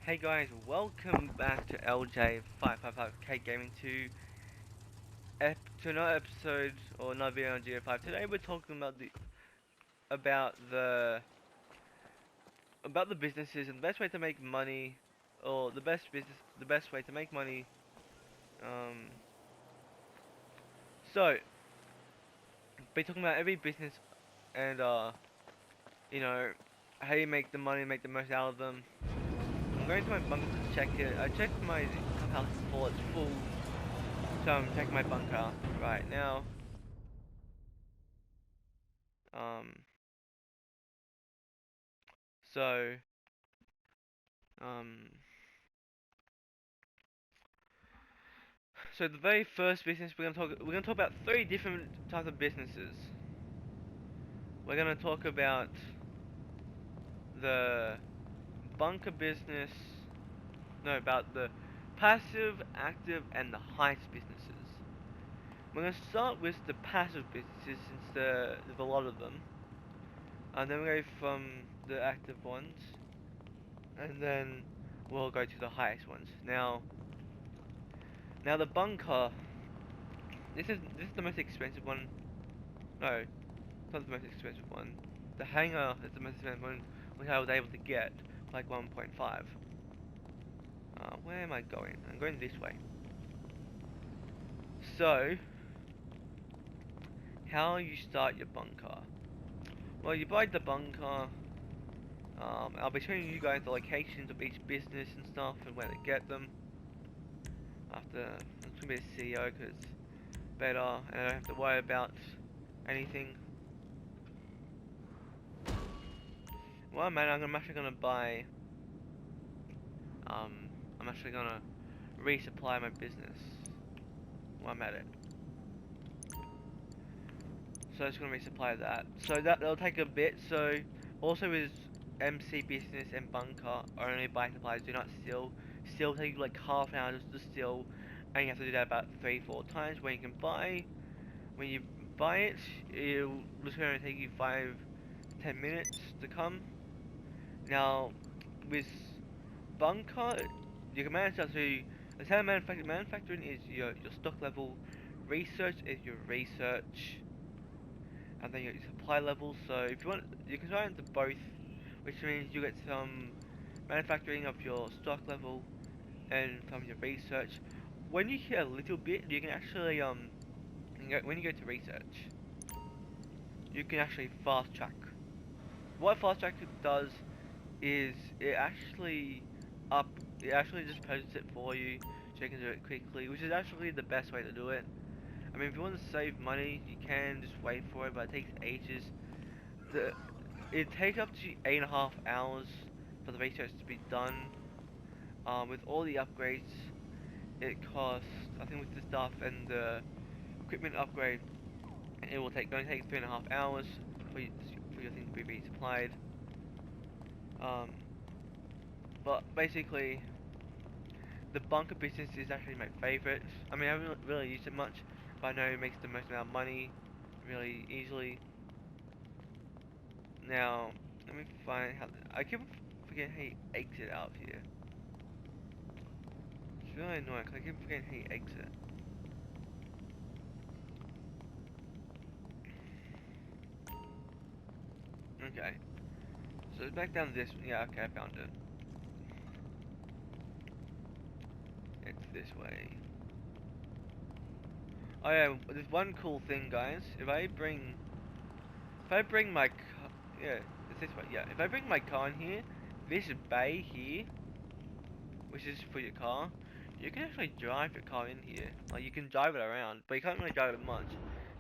Hey guys, welcome back to LJ555K Gaming to another episode or another video on GTA5. Today we're talking about about the the businesses and the best way to make money, or the best way to make money. Um, so be talking about every business and you know, how you make the money, make the most out of them. I'm going to my bunker to check it. I checked my house before it's full, so I'm checking my bunker right now. Um, so, um, so the very first business we're gonna talk about three different types of businesses. We're gonna talk about the bunker business, no, about the passive, active, and the heist businesses. We're gonna start with the passive businesses since there's a lot of them, and then we'll go from the active ones, and then we'll go to the highest ones. Now the bunker. This is the most expensive one. No, it's not the most expensive one. The hangar is the most expensive one, which I was able to get, like 1.5. Where am I going? I'm going this way. So, how you start your bunker? Well, you buy the bunker. I'll be showing you guys the locations of each business and stuff and where to get them. After, I'm gonna be a CEO because it's better and I don't have to worry about anything. Well, man, I'm actually gonna buy. Um, I'm actually gonna resupply my business while I'm at it. So it's gonna resupply that. So that'll take a bit. So also is MC business and bunker are only buy supplies. Do not steal. Steal take like half an hour just to steal, and you have to do that about 3-4 times. When you buy it, it'll literally only take you 5-10 minutes to come. Now with bunker, you can manage that. So the how manufacturing is your stock level. Research is your research, and then your supply level. So if you want, you can try into both, which means you get some manufacturing of your stock level and from your research. When you hit a little bit, you can actually when you go to research, you can actually fast track. What fast track does is up it actually just posts it for you so you can do it quickly, which is actually the best way to do it. I mean, if you want to save money, you can just wait for it, but it takes ages. The It takes up to 8.5 hours for the research to be done. With all the upgrades, it costs, I think with the stuff and the equipment upgrade, it will going to take 3.5 hours for your thing to be resupplied. Um, but basically, the bunker business is actually my favorite. I mean, I haven't really used it much, but I know it makes the most amount of money really easily. Now, let me find how. I keep forgetting how you exit out of here. It's really annoying because I keep forgetting how you exit. Okay, so it's back down this. Yeah, okay, I found it. It's this way. Oh yeah, there's one cool thing, guys. If I bring my car, yeah, it's this way. Yeah, if I bring my car in here, this bay here, which is for your car, you can actually drive your car in here. Like you can drive it around, but you can't really drive it much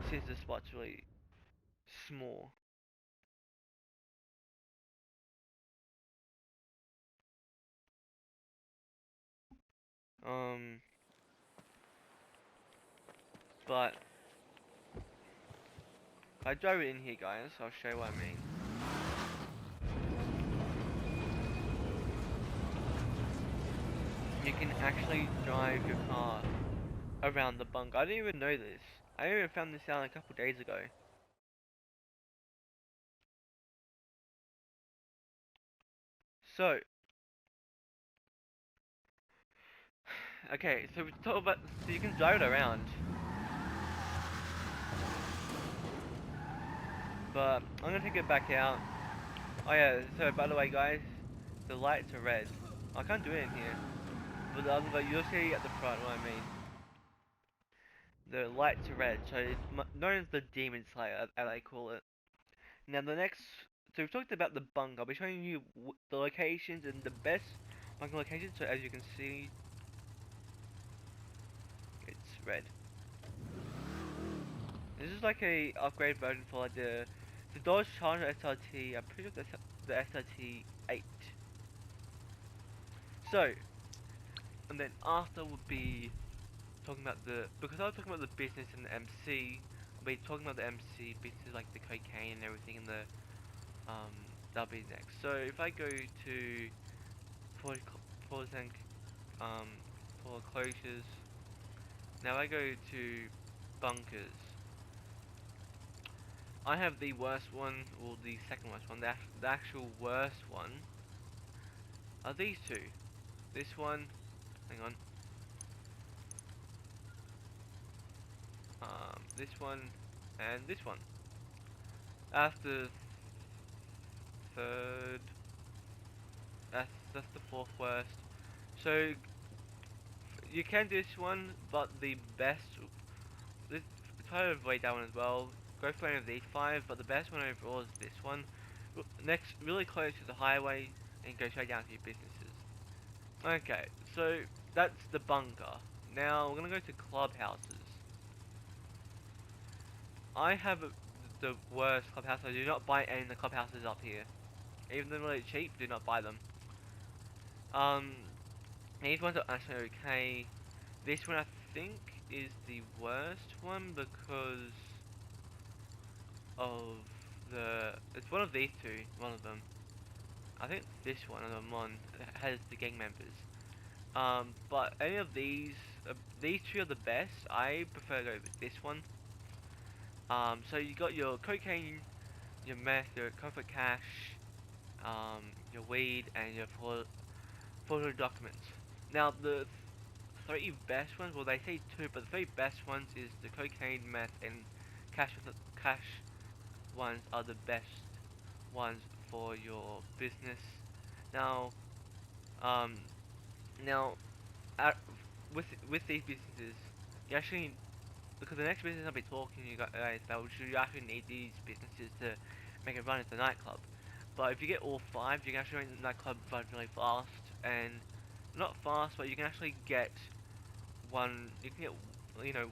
since the spot's really small. Um, but if I drive it in here, guys, I'll show you what I mean. You can actually drive your car around the bunker. I didn't even know this. I even found this out a couple days ago. So, Okay, so we talk about so you can drive it around, but I'm gonna take it back out. Oh yeah, so by the way, guys, the lights are red. I can't do it in here, but you'll see at the front what I mean. The lights are red, so it's known as the Demon Slayer, as I call it. Now the next, so we've talked about the bunker. I'll be showing you the locations and the best bunker locations. So as you can see, it's red. This is like a upgrade version for like the Dodge Charger SRT. I'm pretty sure that's the SRT 8. So, and then after would be talking about because I was talking about the business and the MC. I'll be talking about the MC business like the cocaine and everything and the um that'll be next. So if I go to percent um foreclosures, now I go to bunkers. I have the worst one, or the second worst one. The actual worst one are these two. This one, hang on, this one, and this one. After third, that's the fourth worst. So you can do this one, but the best, this, try to avoid that one as well. Go for any of these five, but the best one overall is this one. Next, really close to the highway, and go straight down to your businesses. Okay, so that's the bunker. Now we're gonna go to clubhouses. I have the worst clubhouse. I do not buy any of the clubhouses up here. Even though they're really cheap, do not buy them. Um, these ones are actually okay. This one I think is the worst one because of it's one of these two, one of them. I think this one, and one has the gang members. But any of these two are the best. I prefer to go with this one. So you got your cocaine, your meth, your comfort cash, your weed, and your photo documents. Now the three best ones, well they say two, but the three best ones is the cocaine, meth, and cash ones are the best ones for your business. Now, um, now, uh, with these businesses, you actually because the next business I'll be talking to you guys about, you actually need these businesses to make it run as a nightclub. But if you get all five, you can actually make the nightclub run really fast, and not fast, but you can actually get you can get,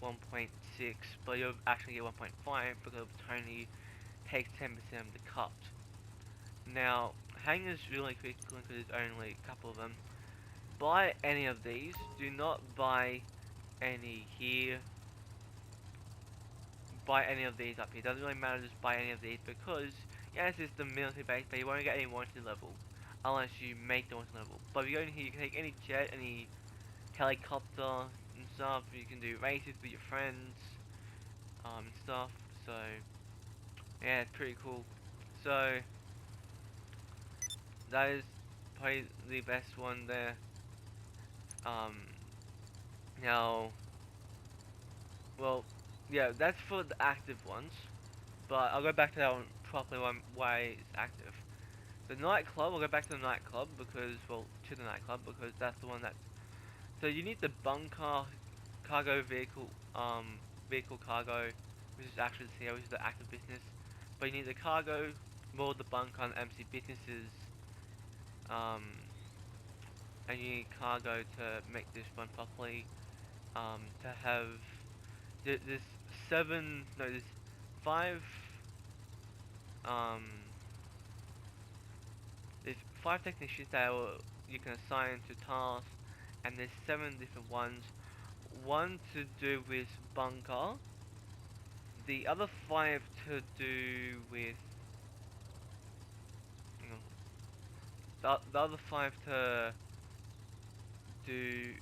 1.6, but you'll actually get 1.5 because Tony takes 10% of the cut. Now, hangers really quickly because there's only a couple of them. Buy any of these. Do not buy any here. Buy any of these up here. Doesn't really matter, just buy any of these because yes, it's the military base, but you won't get any wanted level unless you make the wanted level. But if you go in here, you can take any jet, any helicopter and stuff. You can do races with your friends, and stuff. So yeah, it's pretty cool. So that is probably the best one there. Um, now, well, yeah, that's for the active ones. But I'll go back to that one properly why it's active. The nightclub, I'll go back to the nightclub because, well, to the nightclub because that's the one that's. So you need the bunker cargo vehicle cargo, which is actually the CO, which is the active business. But you need the cargo, more the bunker and MC businesses, um, and you need cargo to make this run properly. To have there's there's five, um, there's five technicians that you can assign to tasks, and there's seven different ones. One to do with bunker, the other five to do with, you know, the other five to do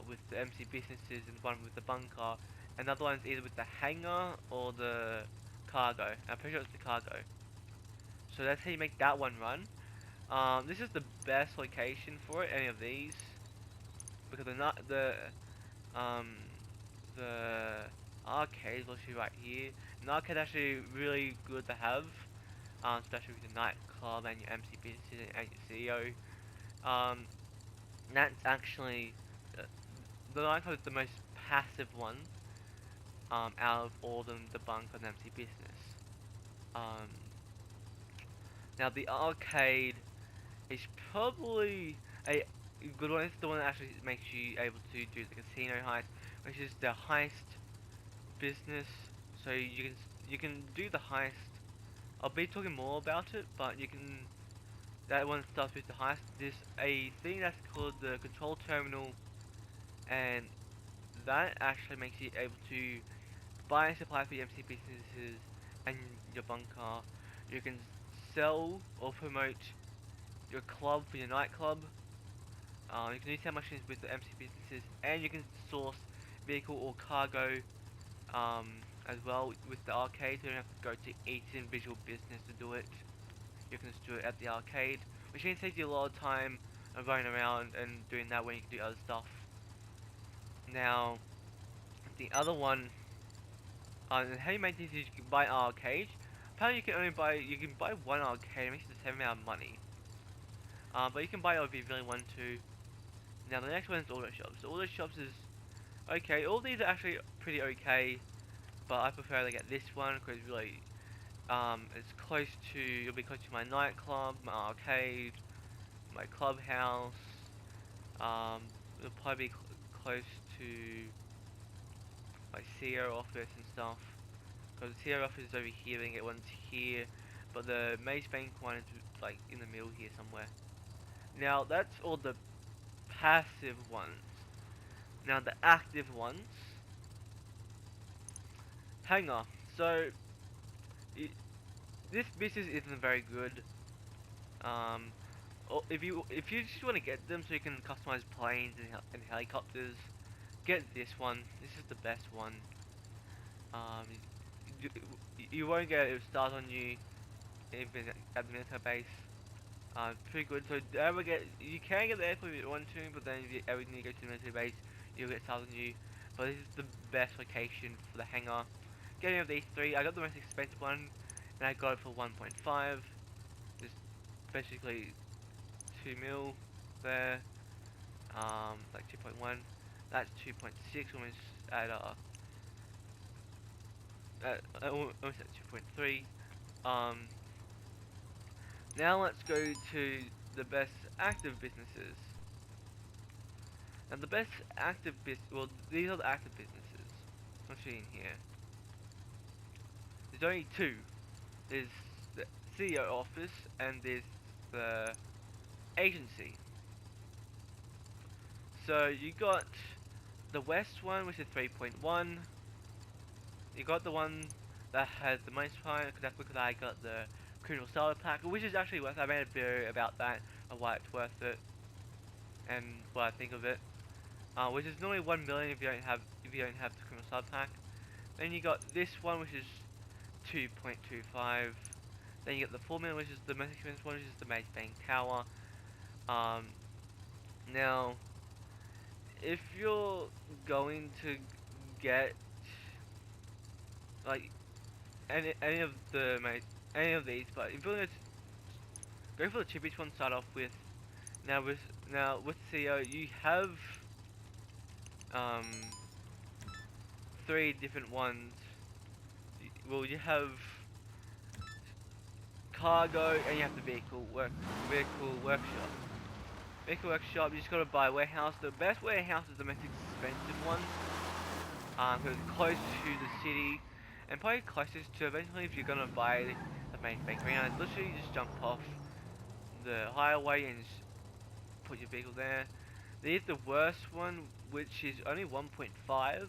with the MC businesses, and one with the bunker. Another one's either with the hangar or the cargo. I'm pretty sure it's the cargo. So that's how you make that one run. This is the best location for it, any of these. because um the arcade is actually right here. An arcade is actually really good to have, especially with your nightclub and your MC business and your CEO. That's actually uh, the nightclub is the most passive one out of all of them, the bunk and MC business. Um, Now the arcade is probably a good one. It's the one that actually makes you able to do the casino heist, which is the heist business. So you can do the heist. I'll be talking more about it, but you can. That one starts with the heist. There's a thing that's called the control terminal, and that actually makes you able to buy and supply for your MC businesses and your bunker. You can sell or promote your club for your nightclub. You can do sell machines with the MC businesses, and you can source vehicle or cargo as well with the arcade. So you don't have to go to each individual business to do it. You can just do it at the arcade, which means it saves you a lot of time of running around and doing that when you can do other stuff. Now, the other one, how you make this is you can buy an arcade. Apparently, you can buy one arcade. It makes the same amount of money. But you can buy it if you really want to. Now the next one is auto shops. Auto shops is okay. All these are actually pretty okay, but I prefer to get this one because really, it's close to. It'll be close to my nightclub, my arcade, my clubhouse. Um, it'll probably be close to my CEO office and stuff. Because the CEO office is over here, then get one's here, but the Maze Bank one is like in the middle here somewhere. Now that's all the passive ones. Now the active ones. Hang on. So I this business isn't very good. Um, if you just want to get them so you can customize planes and helicopters, get this one. This is the best one. Um, you, you won't get it. It'll start on you even at the military base. Pretty good. So ever get you can get the airport if you want to, but then if you ever need to go to the military base, you'll get started on you. But this is the best location for the hangar. Getting of these three, I got the most expensive one, and I got it for 1.5. Just basically 2 mil there. Like 2.1. That's 2.6, almost at almost at 2.3. Um, Now let's go to the best active businesses. Now the best active well, these are the active businesses. Actually in here. There's only two. There's the CEO office and there's the agency. So you got the west one, which is 3.1. You got the one that has the most fun, because that's because I got the criminal starter pack, which is actually worth it. I made a video about that and why it's worth it and what I think of it. Which is normally 1 million if you don't have the criminal starter pack. Then you got this one, which is 2.25. Then you get the 4 million, which is the most expensive one, which is the Maze Bank Tower. Um, Now, if you're going to get like any of any of these, but if you're going to go for the cheapest one, start off with. Now with CEO, you have um three different ones. Well, you have cargo and you have the vehicle workshop. Vehicle workshop, you just gotta buy a warehouse. The best warehouse is the most expensive one. Because it's close to the city and probably closest to eventually if you're gonna buy the main bank arena. It's literally just jump off the highway and just put your vehicle there. There's the worst one, which is only 1.5,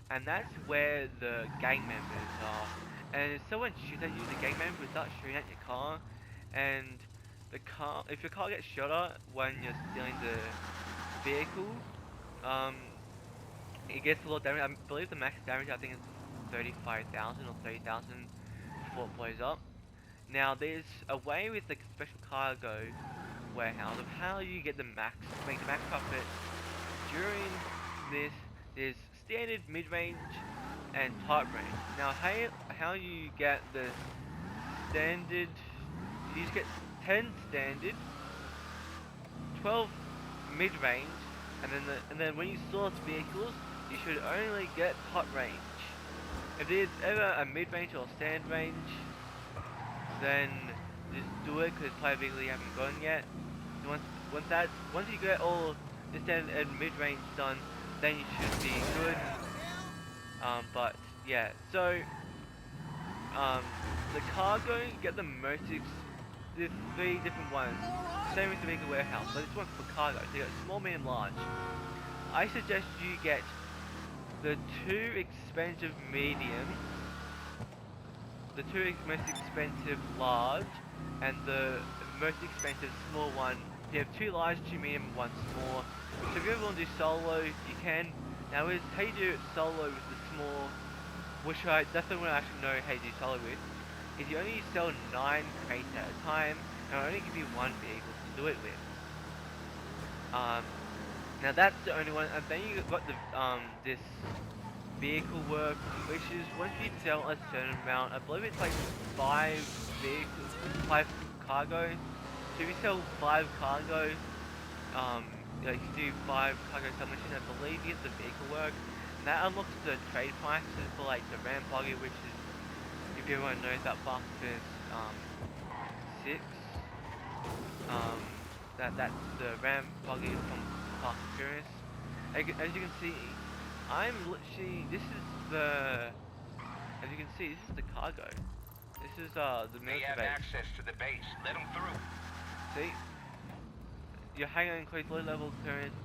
and that's where the gang members are. And if someone shoots at you, the gang member will start shooting at your car, and if your car gets shot at when you're stealing the vehicle, um, it gets a lot of damage. I believe the max damage I think is 35,000 or 30,000 before it blows up. Now there's a way with the special cargo warehouse of how you get the max, make the max profit during this, there's standard, mid-range, and top range. Now, how you get the standard? You just get 10 standard, 12 mid-range, and then when you source vehicles, you should only get top range. If there's ever a mid-range or standard range, then just do it because play a vehicle you haven't gotten yet. Once you get all the standard and mid-range done, then you should be good. But yeah, so the cargo, you get the most. There's 3 different ones. Same with the vehicle warehouse, but this one's for cargo. So you got small, medium, large. I suggest you get the 2 expensive medium, the 2 most expensive large, and the most expensive small one. You have 2 large, 2 medium, 1 small. So if you ever want to do solo, you can. Now, how you do solo with the small, which I definitely want to actually know how you do solo with, is you only sell 9 crates at a time, and I only give you 1 vehicle to do it with. Now that's the only one, and then you got the this vehicle work, which is once you sell a certain amount, I believe it's like 5 vehicles, 5 cargo. So if you sell 5 cargo, you can do 5 cargo submissions, I believe you get the vehicle work. And that unlocks the trade prices for like the ramp buggy, which is, if everyone knows that buck, is 6. That's the ramp buggy from Fast and Furious. As you can see, I'm literally, as you can see, this is the cargo. This is the military base. They have access to the base. Let them through. See? Your hangar includes low level clearance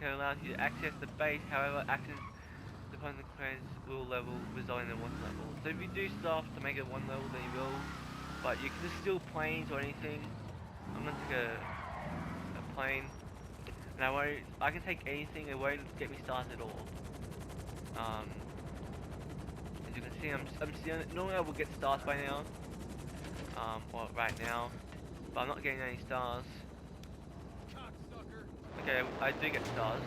can allow you to access the base, however, access upon the clearance will level resulting in 1 level. So if you do stuff to make it 1 level, then you will. But you can steal planes or anything. I'm gonna take a plane. And I can take anything, it won't get me started at all. As you can see, I'm stealing, normally I would get stars by now. Or right now. But I'm not getting any stars. Okay, I do get stars.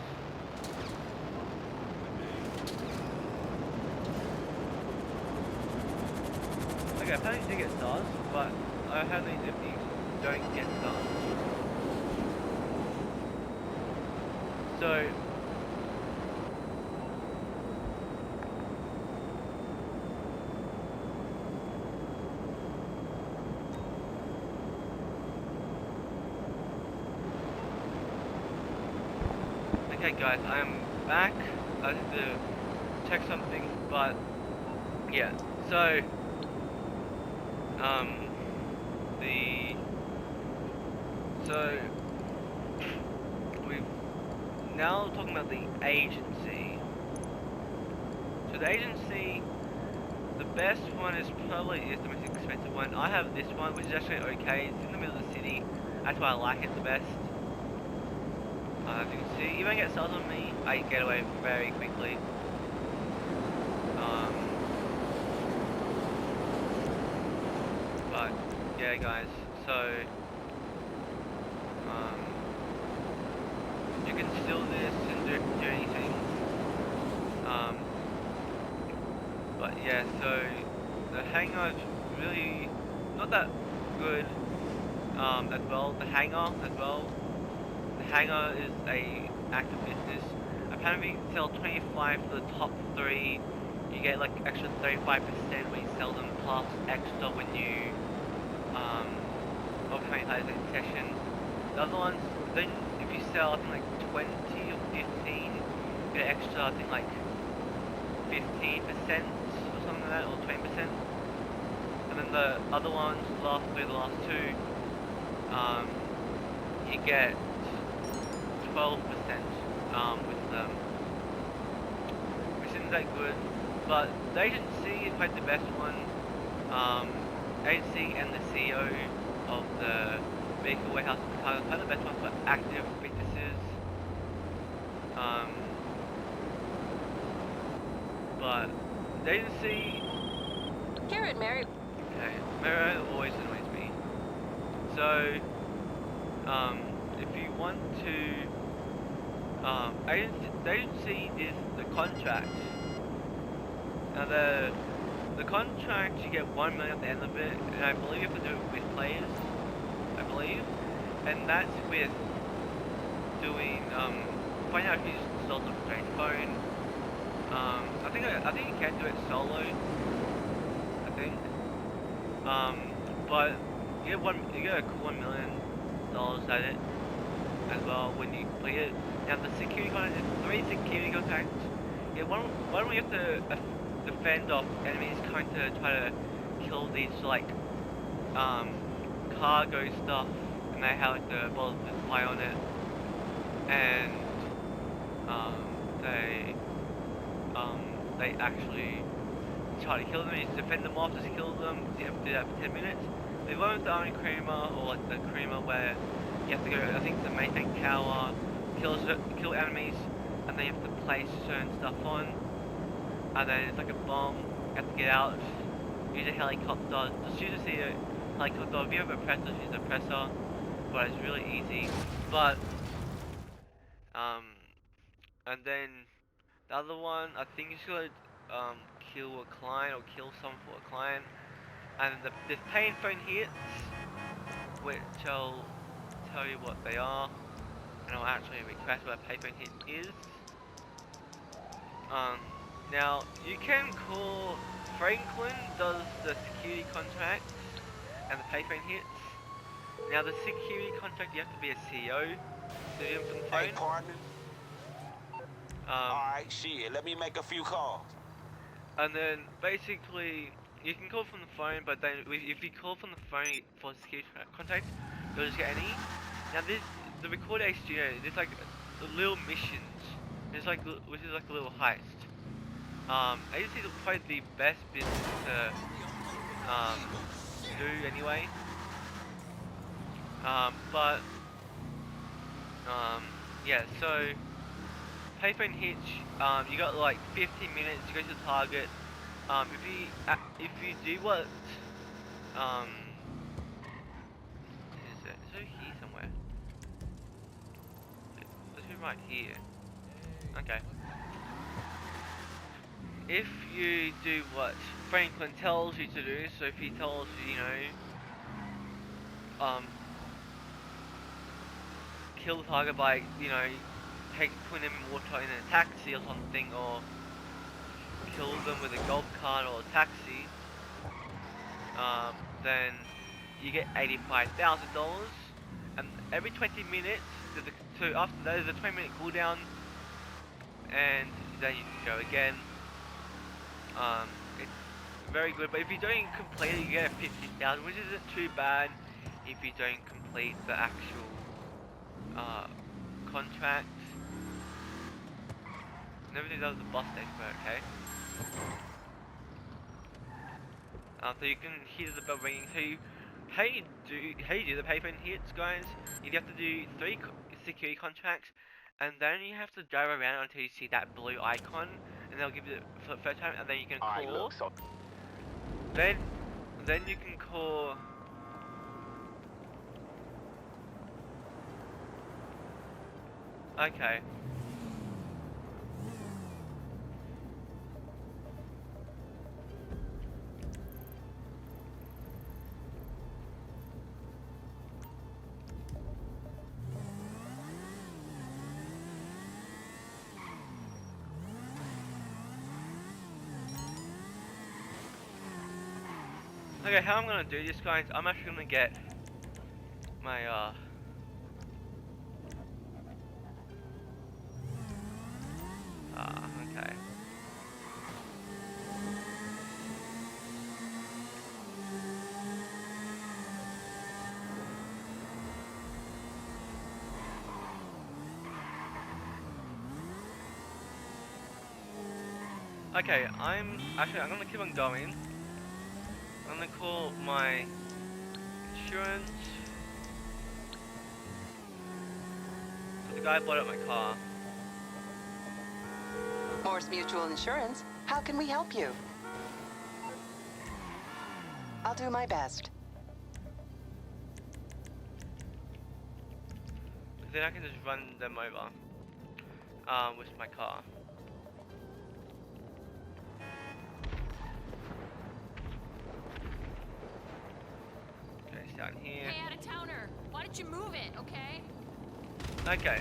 Okay, apparently you do get stars, but I have these if you don't get stars. So okay guys, I am back. I have to check something, but yeah, so we've now talking about the agency. So the agency, the best one is probably the most expensive one. I have this one, which is actually okay. It's in the middle of the city. That's why I like it the best. As you can see, you won't get stars on me. I get away very quickly. But yeah, guys. So you can steal this and do anything. But yeah, so the hangar is really not that good. As well, the hangar as well. The hangar is a active business. Apparently, you sell 25 for the top 3. You get like extra 35% when you sell them, plus extra when you organize a session. The other ones, then if you sell I think like 20 or 15, you get extra I think like 15% or something like that, or 20%. And then the other ones, the last 2, you get 12% with them, which isn't that good. But the agency is probably the best one. Agency and the CEO of the vehicle warehouse are kind of the best ones for active businesses. But the agency. Garrett, Mary. Okay, Mary always annoys me. So, if you want to agency is the contract. Now the contract, you get 1 million at the end of it, and I believe you have to do it with players. I believe, and that's with doing finding out if you install the strange phone. I think you can do it solo. I think. But you get a cool $1 million at it as well when you complete it. Now the security contract is 3 security contracts. Yeah, one where you have to defend off enemies trying to try to kill these like cargo stuff, and they have like the bullets that fly on it, and they they actually try to kill them. You just defend them off, just kill them. You have to do that for 10 minutes. They one with the Iron Creamer, or like the Creamer where you have to go, I think, to the main tank tower, kill enemies, and then you have to place certain stuff on, and then it's like a bomb. You have to get out, use a helicopter. Just use a helicopter. If you have a presser, just use a presser. But it's really easy. But and then the other one, I think you should kill a client or kill someone for a client. And there's pay and phone hits, which I'll tell you what they are, and I'll actually request what a pay phone hit is. Now you can call Franklin does the security contracts and the pay phone hits. Now the security contract, you have to be a CEO to do them from the phone. Hey, partner. Alright, shit, let me make a few calls. And then basically you can call from the phone, but then if you call from the phone for security contact, you'll just get any. Now the record A studio, there's like the little missions. There's like which is like a little heist. Agency is probably the best business to do anyway. Yeah, so payphone hitch, you got like 15 minutes to go to the target. If you do what is it? It's over here somewhere. Let's be right here. Okay. If you do what Franklin tells you to do, so if he tells you, kill the target by, putting them in water in a taxi or something, or kill them with a golf cart or a taxi, then you get $85,000, and every 20 minutes, so after that there's a 20-minute cooldown, and then you can go again. It's very good, but if you don't complete it, you get a 50,000, which isn't too bad if you don't complete the actual contract. Never did that with the bus station, but okay. So you can hear the bell ringing. So how you do the payphone hits, guys? You have to do 3 security contracts, and then you have to drive around until you see that blue icon, and they'll give you it for the first time, and then you can call. Alright, look, so Then you can call. Okay. Okay, how I'm gonna do this, guys, I'm actually gonna get my, okay. Okay, I'm gonna keep on going. I'm gonna call my insurance. So the guy bought up my car. Morse Mutual Insurance. How can we help you? I'll do my best. Then I can just run them over. with my car. Okay, it's down here. Hey, out of towner. Why don't you move it, okay? Okay.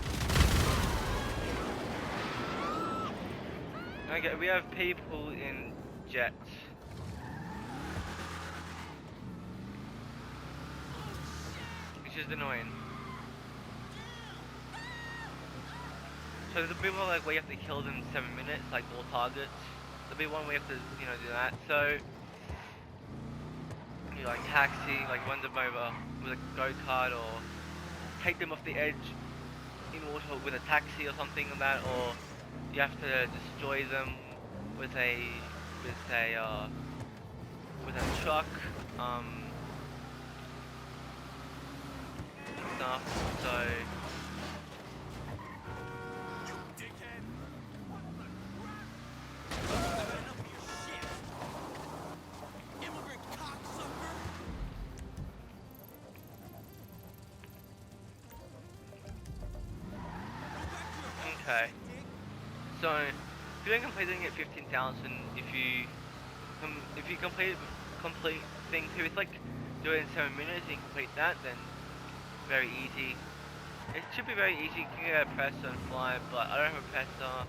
Okay, we have people in jets. Which is annoying. So there'll be one like where you have to kill them in 7 minutes, like all targets. There'll be one where you have to, you know, do that. So you like taxi, like run them over with a go-kart, or take them off the edge in water with a taxi or something like that, or you have to destroy them with a truck, stuff. So okay. So if you don't complete it, you get 15,000. If you complete thing 2, it's like do it in 7 minutes and you complete that, then very easy. It should be very easy. You can get a presser and fly, but I don't have a presser,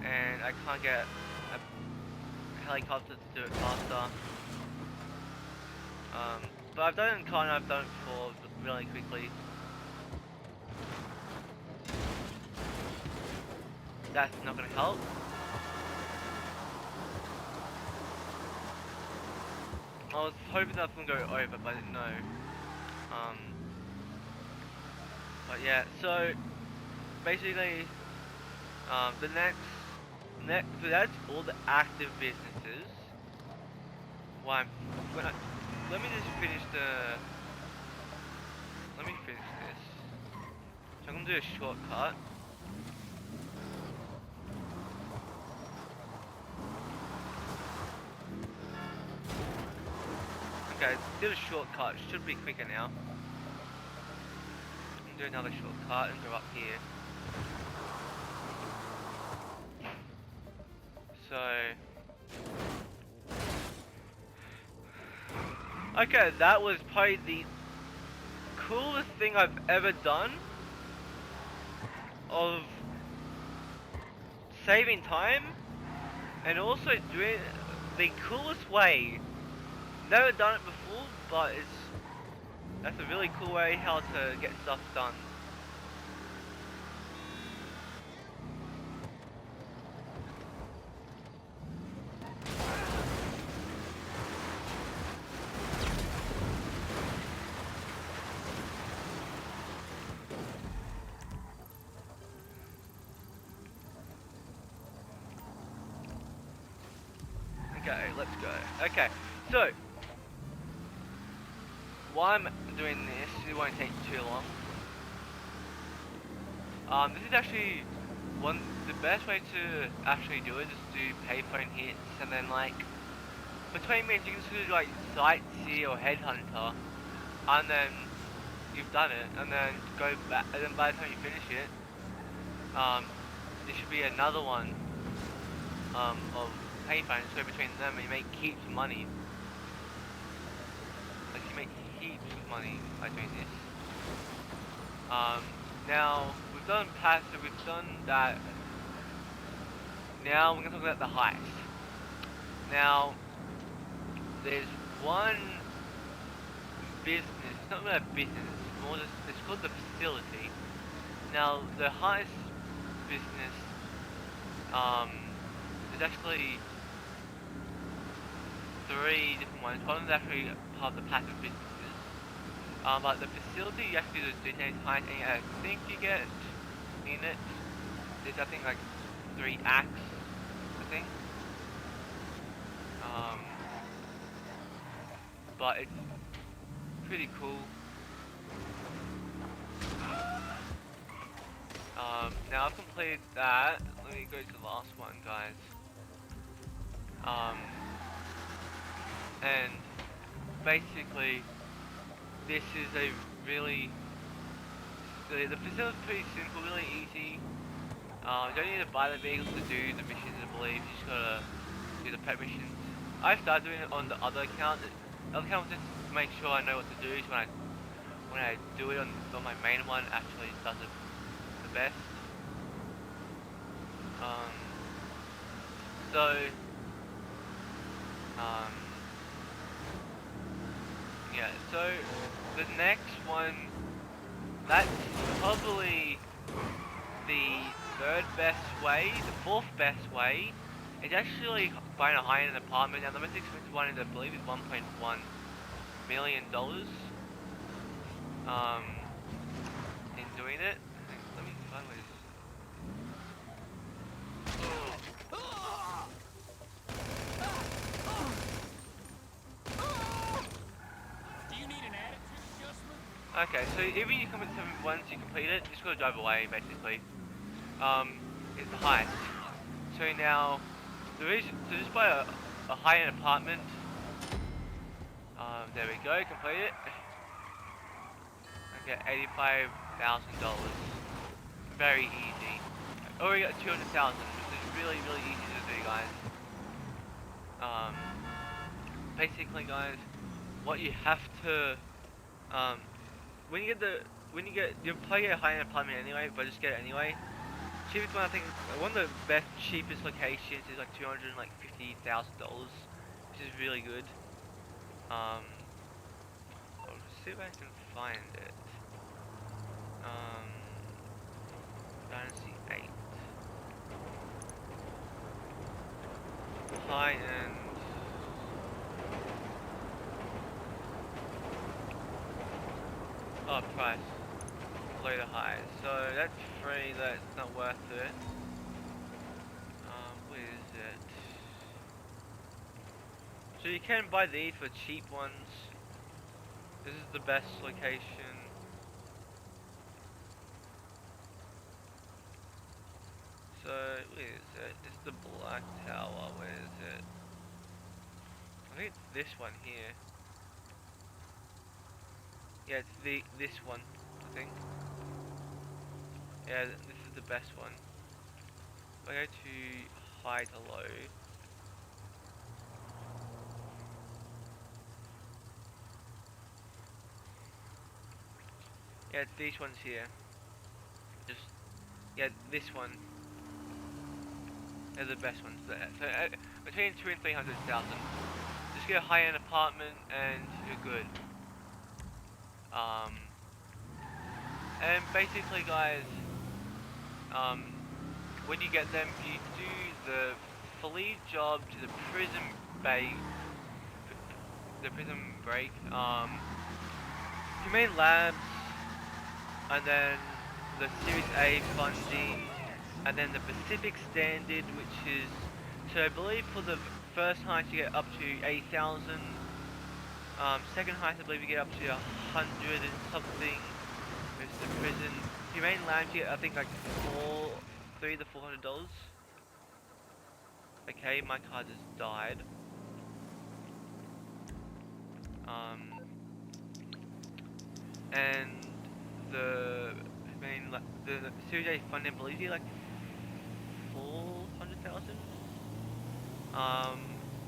and I can't get a helicopter to do it faster. But I've done it in car and I've done it before really quickly. That's not gonna help. I was hoping that was gonna go over, but I didn't know. But yeah, so basically, the next, so that's all the active businesses. Let me just finish let me finish this. So I'm gonna do a shortcut. Okay, did a shortcut, should be quicker now. Do another shortcut and go up here. So okay, that was probably the coolest thing I've ever done of saving time and also doing the coolest way. Never done it before, but that's a really cool way how to get stuff done. Okay, let's go. Okay, so while I'm doing this, it won't take too long. This is actually the best way to actually do it is to do payphone hits, and then like between minutes you can just do like sightsee or headhunter, and then you've done it, and then go back, and then by the time you finish it, there should be another one of payphones. So between them, you make heaps of money. Like you make heaps of money by doing this. Now we've done passive, we've done that. Now we're gonna talk about the heist. Now there's one business. It's not really a business. It's more just, it's called the facility. Now the heist business. There's actually 3 different ones. One is actually part of the passive businesses. But the facility you actually do the GTA's heist, and I think you get in it. There's I think like 3 acts, I think. But it's pretty cool. Now I've completed that. Let me go to the last one, guys. And basically, this is a really the facility is pretty simple, really easy. You don't need to buy the vehicles to do the missions, I believe. You just gotta do the prep missions. I started doing it on the other account. The other account was just to make sure I know what to do. So when I do it on my main one, actually does it the best. So yeah. So the next one, that's probably the third best way, the fourth best way. It's actually buying a high-end apartment. Now the most expensive one is, I believe, is $1.1 million. In doing it. Let me find what it is. Do you need an attitude adjustment? Okay, so even you come once you complete it, you just gotta drive away, basically. It's the heist. So now, so just buy a high-end apartment. There we go, complete it. I get $85,000. Very easy. Already got 200,000, which is really, really easy to do, guys. Basically, guys, what you have to, when you get, you'll probably get a high-end apartment anyway, but just get it anyway. Cheapest one, I think, one of the best, cheapest locations is like $250,000, which is really good. I'll see if I can find it. Dynasty 8. High-end. Oh, price. Low to high. So that's free, that's not worth it. Where is it? So you can buy these for cheap ones. This is the best location. So, where is it? It's the Black Tower, where is it? I think it's this one here. Yeah, it's this one, I think. Yeah, this is the best one. If I go to high to low. Yeah, it's these ones here. Yeah, this one. They're the best ones there. So between 200,000 and 300,000. Just get a high-end apartment and you're good. And basically, guys, when you get them, you do the fleet job to the prison break, humane labs, and then the Series A funding, and then the Pacific Standard, which is, so I believe for the first heist you get up to 8,000. Second heist I believe you get up to 100 and something. With the prison, humane labs you get I think like $300 to $400. Okay, my card just died. And the Series A funding, I believe you like 400,000.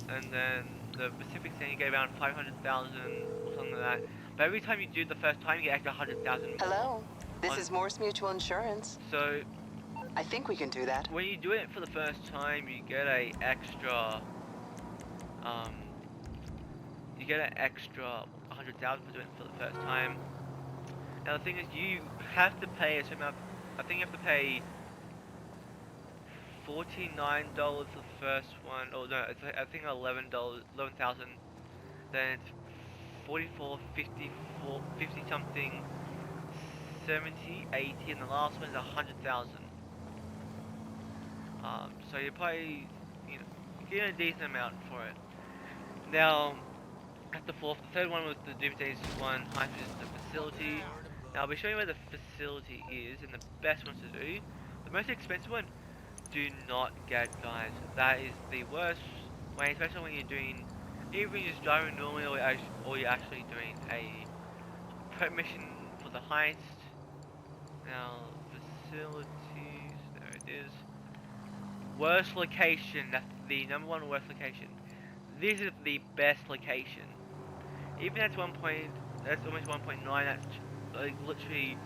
And then the Pacific Stand you get around 500,000 or something like that. But every time you do the first time, you get extra 100,000 more. Hello, this is Morse Mutual Insurance. So I think we can do that. when you do it for the first time, you get a extra. You get an extra 100,000 for doing it for the first time. Now the thing is, you have to pay a certain amount. I think you have to pay $49 for the first one. Oh no, it's I think $11, 11,000. Then it's 44, 54, 50 something, 70, 80, and the last one is 100,000. So you're probably, getting a decent amount for it. Now, at the third one was the Doomsday's one, which is the facility. Now I'll be showing you where the facility is and the best ones to do. The most expensive one, do not get, guys. That is the worst way, especially when you're doing, even just driving normally or you're actually doing a prep mission for the heist. Now, facilities, there it is. worst location. That's the number one worst location. This is the best location. Even that's that's almost 1.9. That's like literally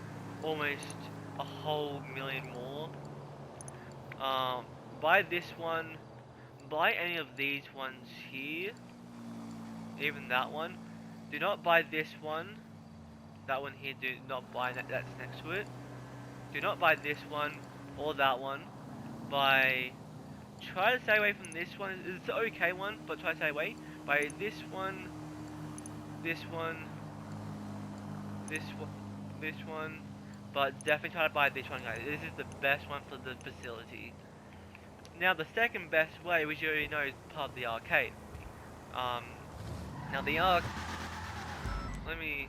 almost a whole million more. Um, buy this one. Buy any of these ones here. Even that one. Do not buy this one. That one here. Do not buy that. That's next to it. Do not buy this one or that one. Buy. Try to stay away from this one. It's the okay one, but try to stay away. Buy this one. This one. This one. This one. But definitely try to buy this one, guys. This is the best one for the facility. Now the second best way, which you already know, is part of the arcade. Now the let me.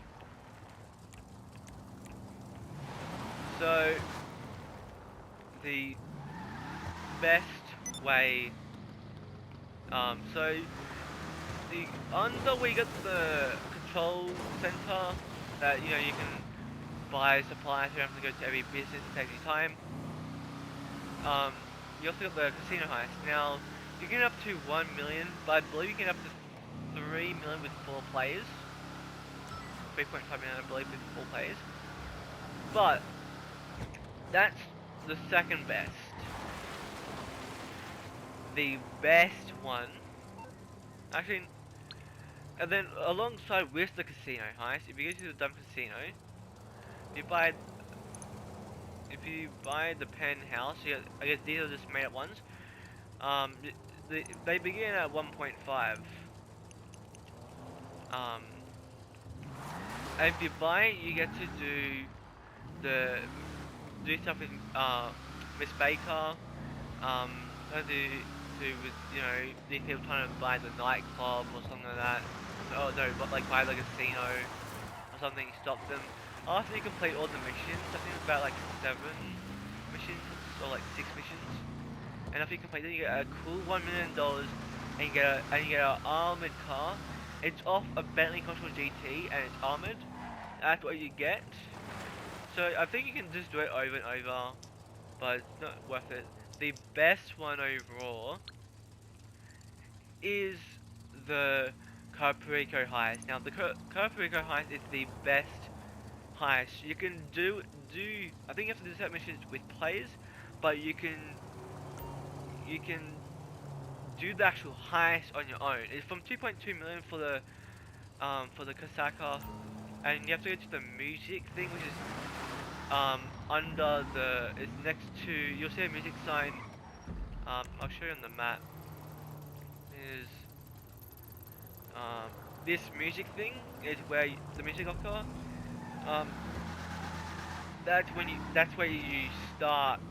So the best way. So the under we got the control center that you can buy supplies. You don't have to go to every business to take your time. You also got the casino heist. Now you can get up to 1 million, but I believe you can get up to 3 million with 4 players. 3.5 million, I believe, with 4 players. But that's the second best. The best one, actually, and then alongside with the casino heist, if you go to the dumb casino, if you buy the penthouse, I guess these are just made up ones. They begin at 1.5. And if you buy it, you get to do stuff with Miss Baker. With these people trying to buy the nightclub or something like that. Oh no, but like buy the casino or something. Stop them. After you complete all the missions, I think it's about like 7 missions or like 6 missions. And after you complete it, you get a cool $1 million, and you get an armored car. It's off a Bentley Control GT and it's armored. That's what you get. So I think you can just do it over and over, but it's not worth it. The best one overall is the Carpurico heist. Now the Carpurico heist is the best heist. You can do I think you have to do certain missions with players, but you can do the actual heist on your own. It's from 2.2 million for the Kasaka, and you have to go to the music thing, which is under it's next to, you'll see a music sign. I'll show you on the map. Is this music thing is where the music occur. That's where you start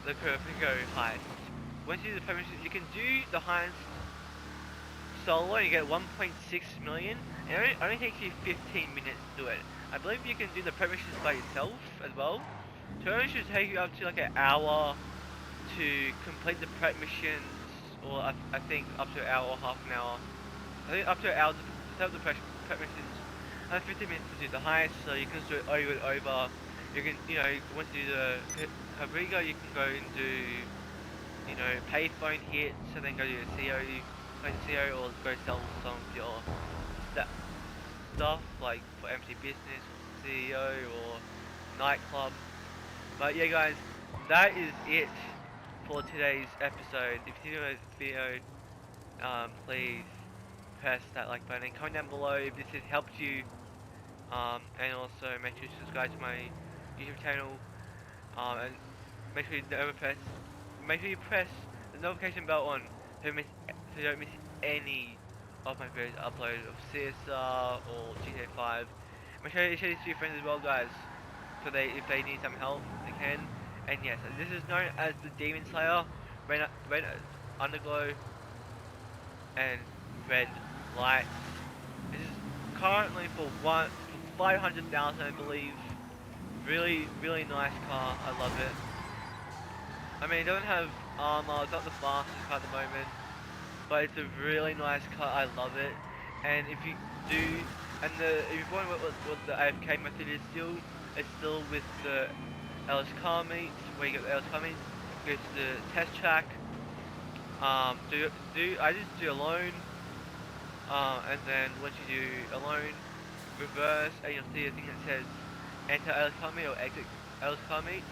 the Kurapingo heist. Once you do the permission, you can do the heist solo and you get 1.6 million, and it only takes you 15 minutes to do it. I believe you can do the permissions by yourself as well. So it should take you up to like an hour to complete the prep missions, or I think up to an hour or half an hour. I think up to an hour to set up the prep missions, and 15 minutes to do the heist, so you can do it over and over. You can, once you do the Cabrigo, you can go and do, payphone hits, and then go to your CO, or go sell some of your stuff, like for MC Business, CEO, or nightclub. But yeah, guys, that is it for today's episode. If you enjoyed this video, please press that like button and comment down below if this has helped you. And also make sure you subscribe to my YouTube channel. And make sure you press the notification bell on so you don't miss any of my videos uploaded of CSR or GTA5. Make sure you share this to your friends as well, guys, so if they need some help, they can. And yes, this is known as the Demon Slayer, red underglow, and red lights. This is currently for 500,000, I believe. Really, really nice car. I love it. I mean, it doesn't have armor. It's not the fastest car at the moment, but it's a really nice car. I love it. And if you do, and if you're wondering what the AFK method is, it's still with the LS car meets, where you get the LS car meets. go to the test track. I just do alone. And then once you do alone, reverse, and you'll see a thing that says enter Alice car meet or exit Alice car meet.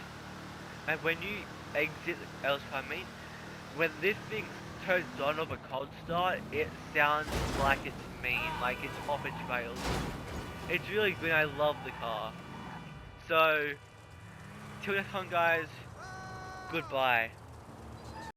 And when you exit Alice car meet, when this thing turns on of a cold start, it sounds like it's mean, like it's off its rails. It's really good. I love the car. So, till next time, guys. Goodbye.